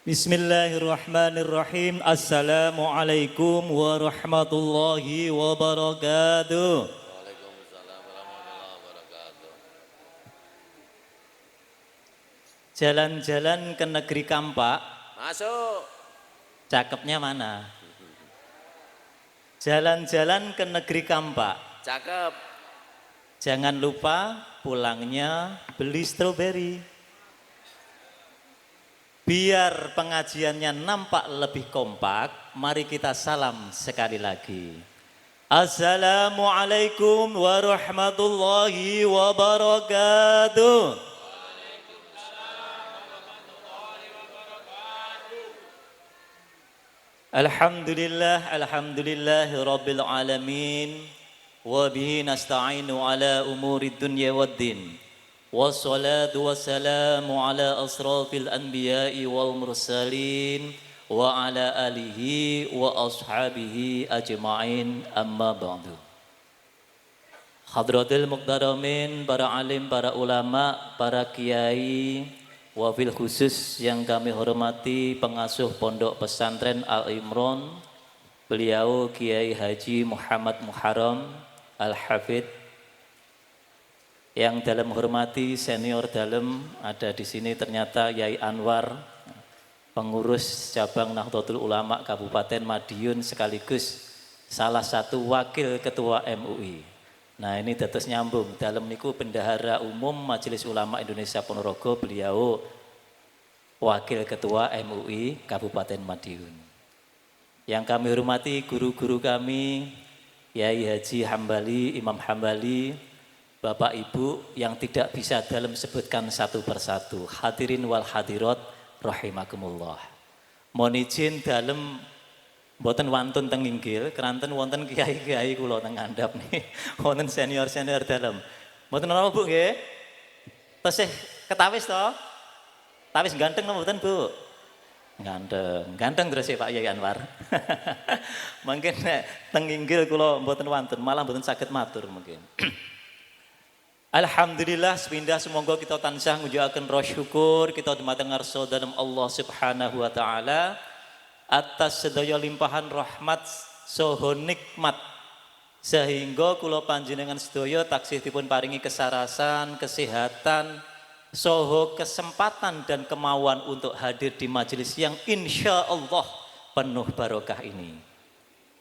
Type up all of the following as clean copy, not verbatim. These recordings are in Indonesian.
Bismillahirrahmanirrahim. Assalamualaikum warahmatullahi wabarakatuh. Waalaikumsalam warahmatullahi wabarakatuh. Jalan-jalan ke negeri Kampak, Masuk. cakepnya mana? Jalan-jalan ke negeri Kampak, Cakep. jangan lupa pulangnya beli stroberi. Biar pengajiannya nampak lebih kompak, mari kita salam sekali lagi. Assalamualaikum warahmatullahi wabarakatuh. Alhamdulillahi rabbil alamin. Wa bihi nasta'inu ala umuri dunya waddin. Wassalatu wassalamu ala asrafil anbiya'i wal mursalin wa ala alihi wa ashabihi ajma'in, amma ba'du. Hadratil muqtaramin, para alim, para ulama, para kiai, wabil khusus yang kami hormati pengasuh Pondok Pesantren Al Imron, beliau Kiai Haji Muhammad Muharram Al-Hafidh. Yang dalam hormati senior dalam ada di sini ternyata Yai Anwar, pengurus cabang Nahdlatul Ulama Kabupaten Madiun sekaligus salah satu wakil ketua MUI. Nah ini dados nyambung dalam niku bendahara umum Majelis Ulama Indonesia Ponorogo, beliau wakil ketua MUI Kabupaten Madiun. Yang kami hormati guru-guru kami, Yai Haji Hambali, Imam Hambali, Bapak Ibu yang tidak bisa dalam sebutkan satu persatu, hadirin wal hadirat rahimakumullah. Mohon izin dalam mboten wantun teng inggil, keranten wonten kiai-kiai kula teng ngandhap nih. Wonten senior-senior dalam. Mboten napa Bu nggih? Tesih ketawis to? Tawis ganteng napa mboten Bu? Ganteng, ganteng terus ya Pak Yai Anwar. Mungkin teng inggil kula mboten wantun, malah mboten saged matur mungkin. Alhamdulillah sepindah semoga kita tansah ngujuaken roh syukur kita dumateng ngarsa dalem Allah Subhanahu wa taala atas sedaya limpahan rahmat saha nikmat sehingga kula panjenengan sedaya taksih dipun paringi kesarasan, kesehatan, saha kesempatan dan kemauan untuk hadir di majelis yang insya Allah penuh barokah ini.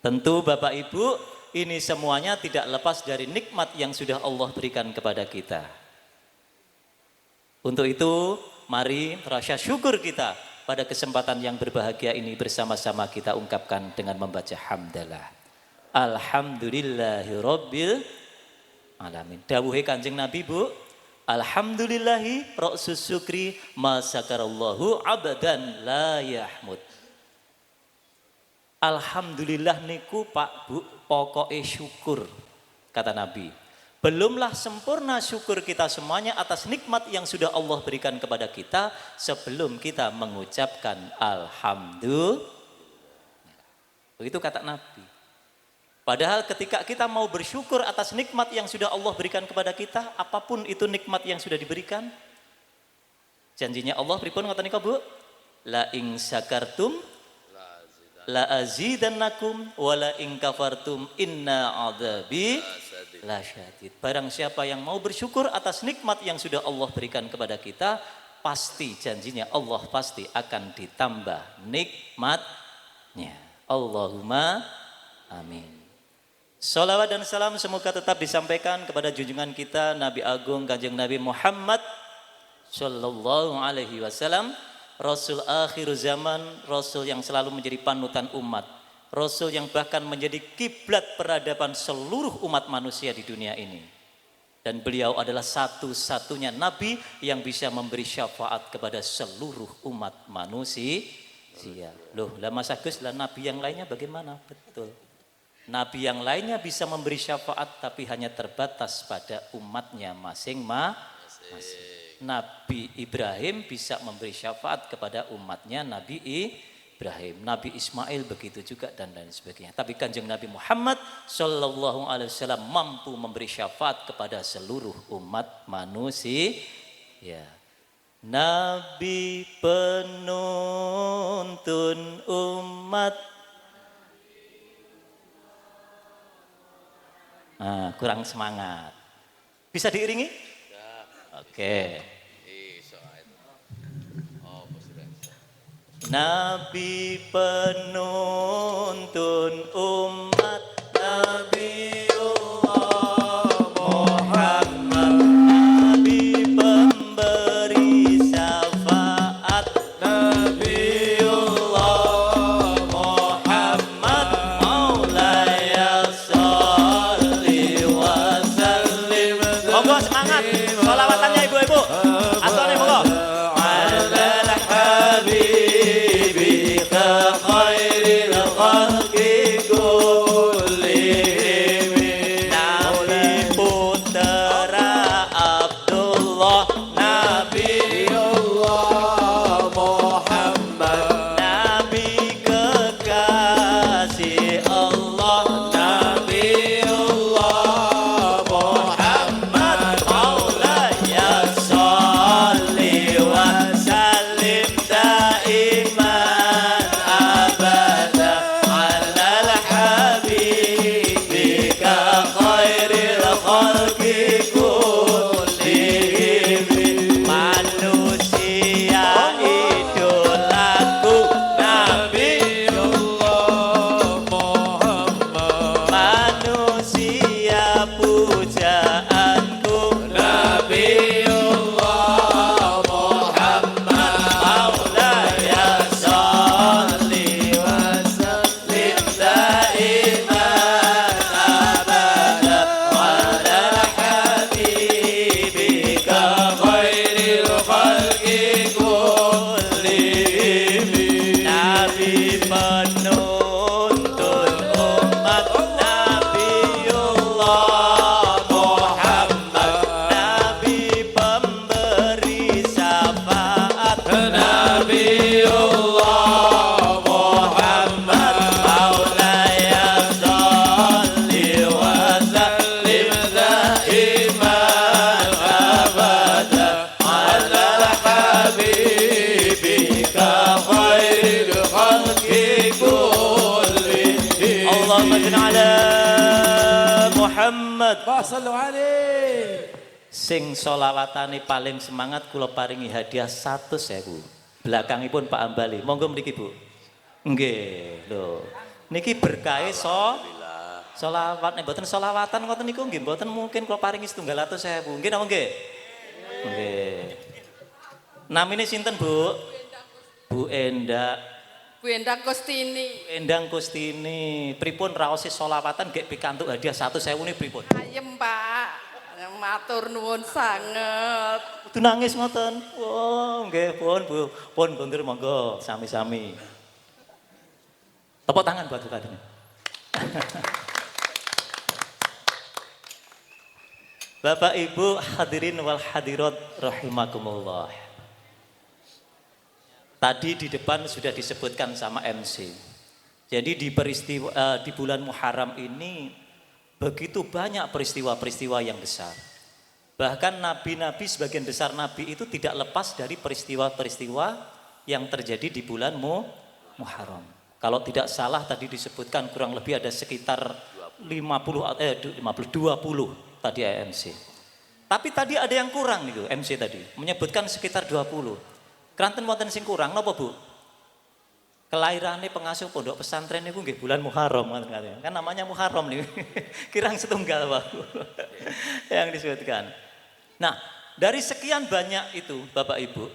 Tentu Bapak Ibu, ini semuanya tidak lepas dari nikmat yang sudah Allah berikan kepada kita. Untuk itu, mari rasa syukur kita pada kesempatan yang berbahagia ini bersama-sama kita ungkapkan dengan membaca hamdalah. Alhamdulillahi rabbil alamin. Dawuhe Kanjeng Nabi Bu, alhamdulillahi ra'sus syukri ma sakarallahu abadan la yahmud. Alhamdulillah niku Pak Bu, pokoknya syukur, kata Nabi. Belumlah sempurna syukur kita semuanya atas nikmat yang sudah Allah berikan kepada kita sebelum kita mengucapkan alhamdulillah. Begitu kata Nabi. Padahal ketika kita mau bersyukur atas nikmat yang sudah Allah berikan kepada kita, apapun itu nikmat yang sudah diberikan, janjinya Allah pripun ngoten nika Bu? La ing sakartum la azidannakum wa la in kafartum inna adzabi lasyadid. Barang siapa yang mau bersyukur atas nikmat yang sudah Allah berikan kepada kita, pasti janjinya Allah pasti akan ditambah nikmatnya. Allahumma amin. Salawat dan salam semoga tetap disampaikan kepada junjungan kita Nabi Agung Kanjeng Nabi Muhammad sallallahu alaihi wasallam, Rasul akhir zaman, Rasul yang selalu menjadi panutan umat, Rasul yang bahkan menjadi kiblat peradaban seluruh umat manusia di dunia ini. Dan beliau adalah satu-satunya Nabi yang bisa memberi syafaat kepada seluruh umat manusia. Loh, lah Mas Agus, lah Nabi yang lainnya bagaimana? Betul. Nabi yang lainnya bisa memberi syafaat tapi hanya terbatas pada umatnya masing-masing. Nabi Ibrahim bisa memberi syafaat kepada umatnya Nabi Ibrahim, Nabi Ismail begitu juga dan lain sebagainya. Tapi Kanjeng Nabi Muhammad sallallahu alaihi wasallam mampu memberi syafaat kepada seluruh umat manusia. Ya. Nabi penuntun umat. Nah, kurang semangat. Bisa diiringi? Oke. Nabi penuntun umat, Nabiullah Muhammad, Nabi pemberi syafaat, Nabiullah Muhammad, Maulaya sholli wa sallim. Monggo semangat, sholawatannya ibu-ibu. Asal monggo. Sallu alaihi. Sing sholawatane paling semangat kula paringi hadiah 100.000. Belakangipun Pak Ambali. Monggo mriki Bu. Nggih, lho. Niki berkahe sholawat nek mboten sholawatan ngoten niku nggih mboten mungkin kula paringi 700.000. Nggih napa nggih? Nggih. Namine sinten, Bu? Bu Endah. Bu Endang Kustini. Endang Kustini, pripun raosi sholawatan gek pikantuk hadiah 100.000 ini pripun? Ayem Pak, matur nuwun sanget. Kudu nangis ngoten. Wah, nggih pun Bu, pun kondur monggo sami-sami. Tepuk tangan buat Bupati. Bapak Ibu hadirin wal hadirat rahimakumullah. Tadi di depan sudah disebutkan sama MC. Jadi di bulan Muharram ini begitu banyak peristiwa-peristiwa yang besar. Bahkan nabi-nabi sebagian besar nabi itu tidak lepas dari peristiwa-peristiwa yang terjadi di bulan Muharram. Kalau tidak salah tadi disebutkan kurang lebih ada sekitar 20 tadi MC. Tapi tadi ada yang kurang nih MC tadi menyebutkan sekitar 20. Kranten wonten sing kurang napa Bu? Kelairane pengasuh pondok pesantren niku nggih bulan Muharram kan namanya Muharram nih. Kirang setunggal Pak. Yang disebutkan. Nah, dari sekian banyak itu Bapak Ibu,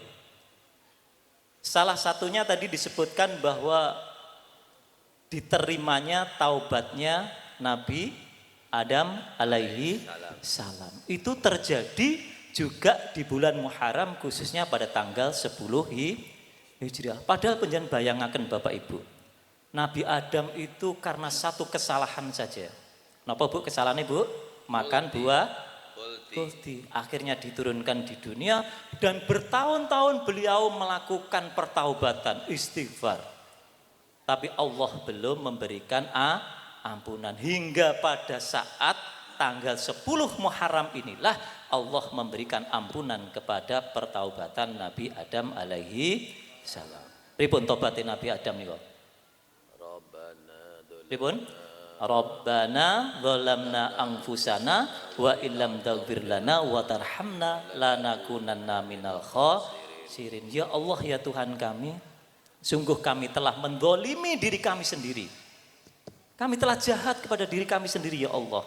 salah satunya tadi disebutkan bahwa diterimanya taubatnya Nabi Adam alaihi salam. Itu terjadi juga di bulan Muharram khususnya pada tanggal 10 Hijriah. Padahal penjen bayangaken Bapak Ibu. Nabi Adam itu karena satu kesalahan saja. Napa Bu kesalahannya Bu? Makan buah kulti. Akhirnya diturunkan di dunia dan bertahun-tahun beliau melakukan pertaubatan istighfar. Tapi Allah belum memberikan ampunan hingga pada saat tanggal 10 Muharram inilah Allah memberikan ampunan kepada pertaubatan Nabi Adam alaihi salam. Pripun tobatin Nabi Adam niku? Pripun? Rabbana zalamna anfusana wa illam taghfir lana wa tarhamna lanakunanna minal khasirin. Ya Allah ya Tuhan kami, sungguh kami telah mendolimi diri kami sendiri. Kami telah jahat kepada diri kami sendiri ya Allah.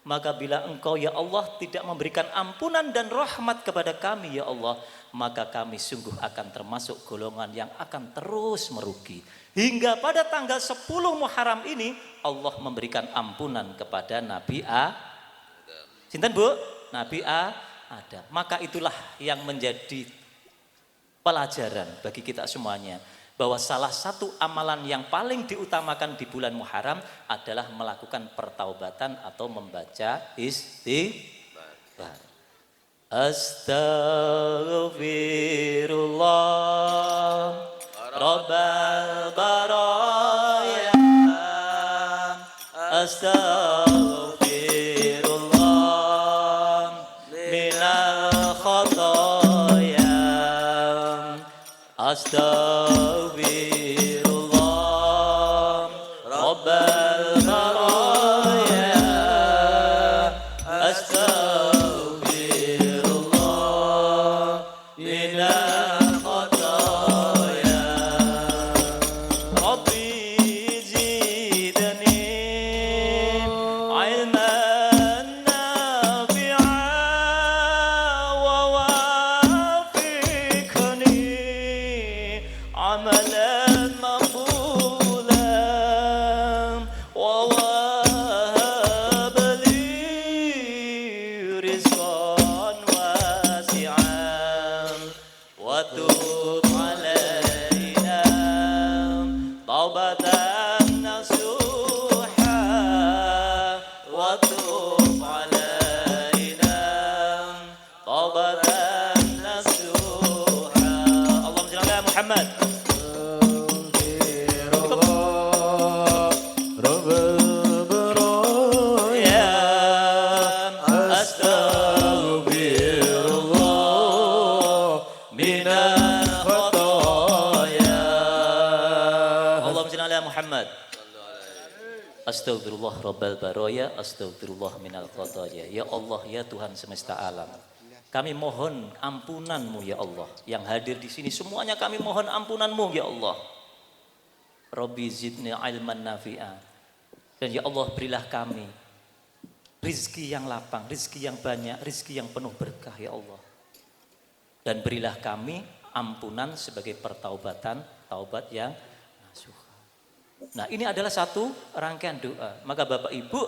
Maka bila Engkau ya Allah tidak memberikan ampunan dan rahmat kepada kami ya Allah, maka kami sungguh akan termasuk golongan yang akan terus merugi. Hingga pada tanggal 10 Muharram ini Allah memberikan ampunan kepada Nabi Sinten Bu? Nabi Adam. Maka itulah yang menjadi pelajaran bagi kita semuanya, bahwa salah satu amalan yang paling diutamakan di bulan Muharram adalah melakukan pertaubatan atau membaca istighfar. Astaghfirullah Rabbal baraya, astaghfirullah minal khotoya, astaghfirullah Rabbal baraya, astaghfirullah minal khotoya. Rabbi zidni ilman nafi'an wa wafiqni amalan maqbulan wa wahab li rizqan wasi'an wa tub alaina taubatan nasuha wa tub alaina taubatan nasuha. Allahumma shalli ala Muhammad. Ya astaghfirullah minal khotoya. Allahumma shalli ala Muhammad. Astaghfirullah rabbal baraya, astaghfirullah minal khotoya. Ya Allah ya Tuhan semesta alam, kami mohon ampunan-Mu ya Allah. Yang hadir di sini semuanya kami mohon ampunan-Mu ya Allah. Rabbi zidni ilman nafi'an. Dan ya Allah berilah kami rizki yang lapang, rizki yang banyak, rizki yang penuh berkah ya Allah. Dan berilah kami ampunan sebagai pertaubatan, taubat yang nasuha. Nah ini adalah satu rangkaian doa. Maka Bapak Ibu,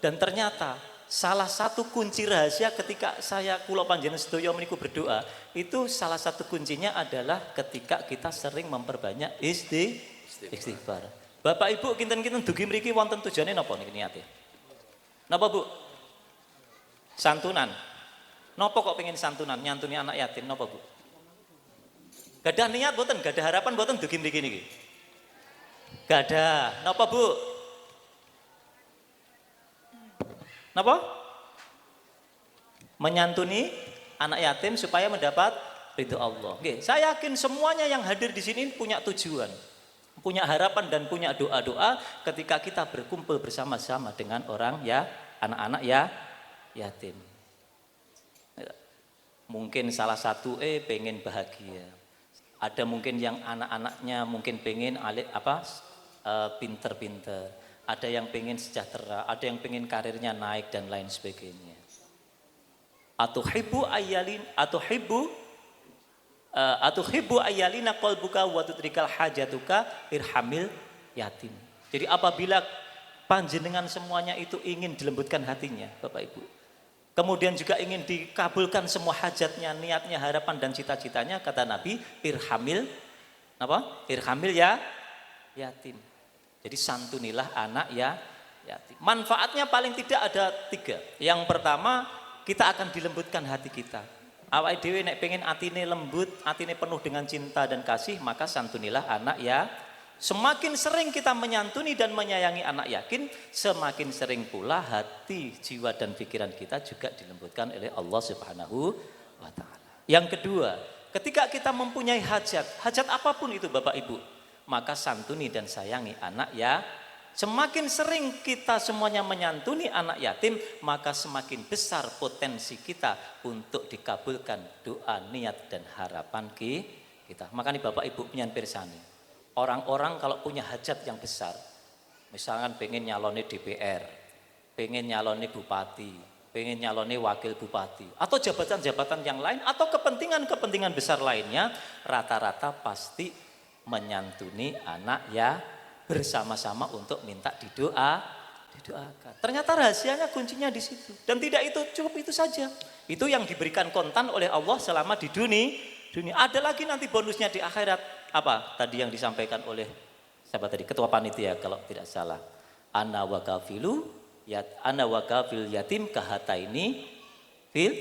dan ternyata salah satu kunci rahasia ketika saya kula panjenengan sedaya meniku berdoa, itu salah satu kuncinya adalah ketika kita sering memperbanyak istighfar. Bapak Ibu kinten-kinten dugi mriki wonten tujuane napa niki niate? Napa Bu? Santunan. Napa kok pengen santunan nyantuni anak yatim napa Bu? Gadah niat mboten, gadah harapan mboten dugi mriki niki? Gadah. Napa Bu? Napa? Menyantuni anak yatim supaya mendapat ridho Allah. Nggih, saya yakin semuanya yang hadir di sini punya tujuan, punya harapan dan punya doa-doa ketika kita berkumpul bersama-sama dengan orang ya, anak-anak ya yatim. Mungkin salah satu pengen bahagia. Ada mungkin yang anak-anaknya mungkin pengen pinter-pinter. Ada yang pengen sejahtera, ada yang pengen karirnya naik dan lain sebagainya. Atuhibbu ayyalina qalbuka wa tudrikal hajatuka irhamil yatim. Jadi apabila panjenengan semuanya itu ingin dilembutkan hatinya, Bapak Ibu, kemudian juga ingin dikabulkan semua hajatnya, niatnya, harapan dan cita-citanya, kata Nabi, irhamil ya yatim. Jadi santunilah anak ya yatim. Manfaatnya paling tidak ada 3. Yang pertama, kita akan dilembutkan hati kita. Awake dhewe nek pengen atine lembut, atine penuh dengan cinta dan kasih, maka santunilah anak ya Semakin sering kita menyantuni dan menyayangi anak yatim, semakin sering pula hati, jiwa dan pikiran kita juga dilembutkan oleh Allah Subhanahu wa taala. Yang kedua, ketika kita mempunyai hajat apapun itu Bapak Ibu, maka santuni dan sayangi anak ya. Semakin sering kita semuanya menyantuni anak yatim, maka semakin besar potensi kita untuk dikabulkan doa, niat dan harapan kita. Maka nih Bapak Ibu penyan pirsani, orang-orang kalau punya hajat yang besar, misalkan pengen nyaloni DPR, pengen nyaloni bupati, pengen nyaloni wakil bupati, atau jabatan-jabatan yang lain, atau kepentingan-kepentingan besar lainnya, rata-rata pasti menyantuni anak ya bersama-sama untuk minta didoakan. Ternyata rahasianya kuncinya di situ. Dan tidak itu cukup itu saja. Itu yang diberikan kontan oleh Allah selama di dunia. Ada lagi nanti bonusnya di akhirat. Apa tadi yang disampaikan oleh siapa tadi? Ketua panitia kalau tidak salah. Ana wa kafil yatim kahataini fil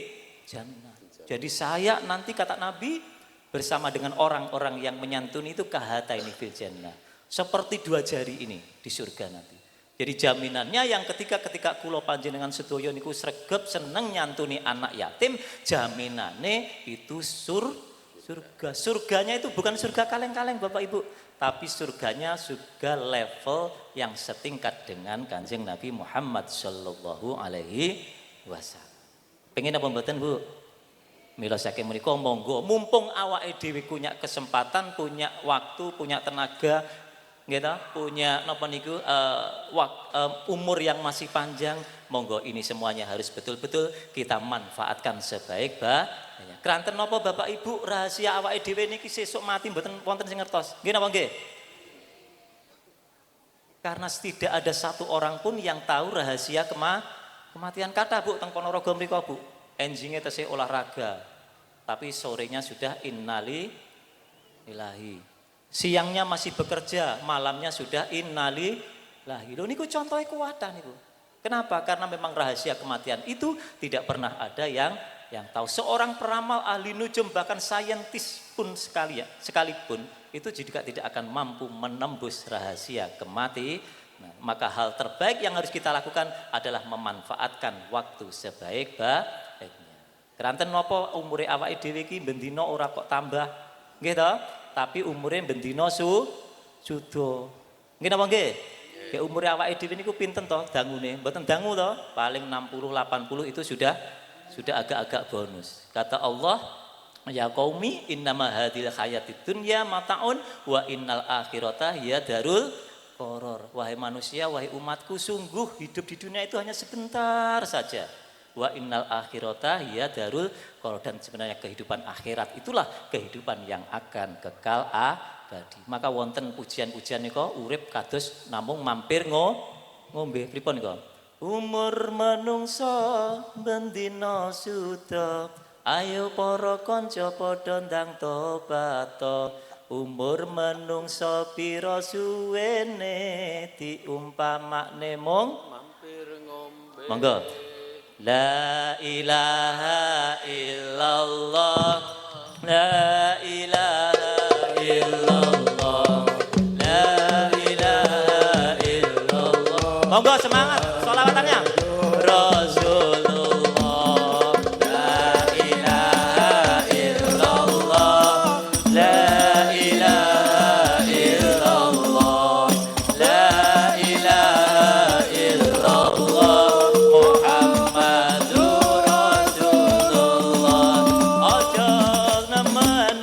jannah. Jadi saya nanti kata Nabi bersama dengan orang-orang yang menyantuni itu kahataini fil jannah. Seperti 2 jari ini di surga nanti. Jadi jaminannya yang ketika kula panjenengan sedaya niku sregep seneng nyantuni anak yatim, jaminane itu surga. Surganya itu bukan surga kaleng-kaleng Bapak Ibu, tapi surganya surga level yang setingkat dengan Kanjeng Nabi Muhammad sallallahu alaihi wasallam. Pengen apa mboten Bu? Mila saking menika monggo, mumpung awake dhewe punya kesempatan, punya waktu, punya tenaga, gitu, punya napa niku umur yang masih panjang, monggo ini semuanya harus betul-betul kita manfaatkan sebaik-baiknya. Kranten napa Bapak Ibu rahasia awake dhewe niki sesuk mati mboten wonten sing ngertos. Nggih napa nggih? Karena tidak ada satu orang pun yang tahu rahasia kematian. Kata Bu teng Ponorogo mriku Bu, enjinge tesih olahraga. Tapi sorenya sudah innalillahi. Siangnya masih bekerja, malamnya sudah innalillahi. Lho niku contohnya kuwatan niku. Kenapa? Karena memang rahasia kematian itu tidak pernah ada yang tahu. Seorang peramal ahli nujum bahkan saintis pun sekalipun itu juga tidak akan mampu menembus rahasia kematian. Nah, maka hal terbaik yang harus kita lakukan adalah memanfaatkan waktu sebaik-baiknya. Keranten napa umure awake dhewe iki bendina ora kok tambah. Nggih to? Tapi umurnya bendino sudo. Nggih napa nggih? Ya umure awake dhewe niku pinten to dangune? Mboten dangu to, paling 60 80 itu sudah agak-agak bonus. Kata Allah, ya qaumi innama hadhil hayatid dunya mataun wa innal akhirata hiya darul qarar. Wahai manusia, wahai umatku, sungguh hidup di dunia itu hanya sebentar saja. Wa innal akhirata hiya darul qarar, dan sebenarnya kehidupan akhirat itulah kehidupan yang akan kekal abadi. Maka wonten pujian-pujian nika urip kados namung mampir ngombe pripun nika? Umur menungso bendina suda, ayo para kanca padha ndang tobat. Umur menungso pira suwene diumpamakne mung mampir ngombe. Monggo. La ilaha illallah, la ilaha illallah, la ilaha illallah. Monggo semangat sholawatannya. Rasulullah, la ilaha illallah, la ilaha illallah, la ilaha illallah. Muhammadur Rasulullah. Ojo nemen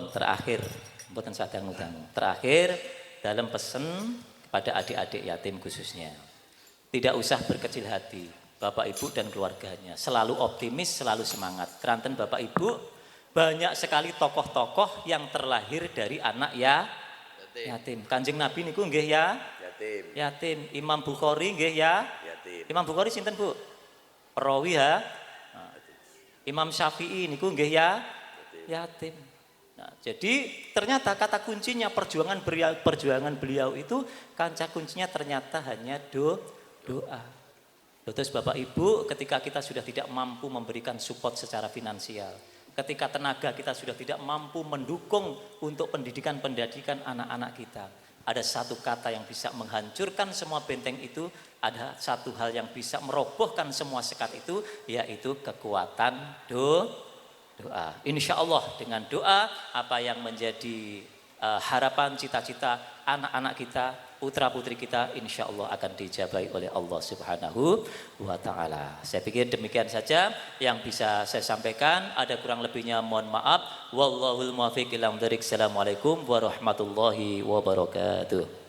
terakhir, mboten sadang-dangu. Terakhir dalam pesan kepada adik-adik yatim khususnya. Tidak usah berkecil hati, Bapak Ibu dan keluarganya. Selalu optimis, selalu semangat. Keranten Bapak Ibu, banyak sekali tokoh-tokoh yang terlahir dari anak yatim. Kanjeng Nabi niku nggih ya? Yatim. Imam Bukhari nggih ya? Yatim. Imam Bukhari sinten Bu? Perawi ya? Nah, Imam Syafi'i niku nggih ya? Yatim. Nah, jadi ternyata kata kuncinya perjuangan beliau itu kanca kuncinya ternyata hanya doa. Terus Bapak Ibu, ketika kita sudah tidak mampu memberikan support secara finansial, ketika tenaga kita sudah tidak mampu mendukung untuk pendidikan anak-anak kita, ada satu kata yang bisa menghancurkan semua benteng itu, ada satu hal yang bisa merobohkan semua sekat itu, yaitu kekuatan doa. Insya Allah dengan doa, apa yang menjadi harapan, cita-cita anak-anak kita, putra-putri kita, insya Allah akan dijabahi oleh Allah Subhanahu wa Ta'ala. Saya pikir demikian saja yang bisa saya sampaikan. Ada kurang lebihnya mohon maaf. Wallahul muwaffiq ila aqwamit thoriq. Assalamualaikum warahmatullahi wabarakatuh.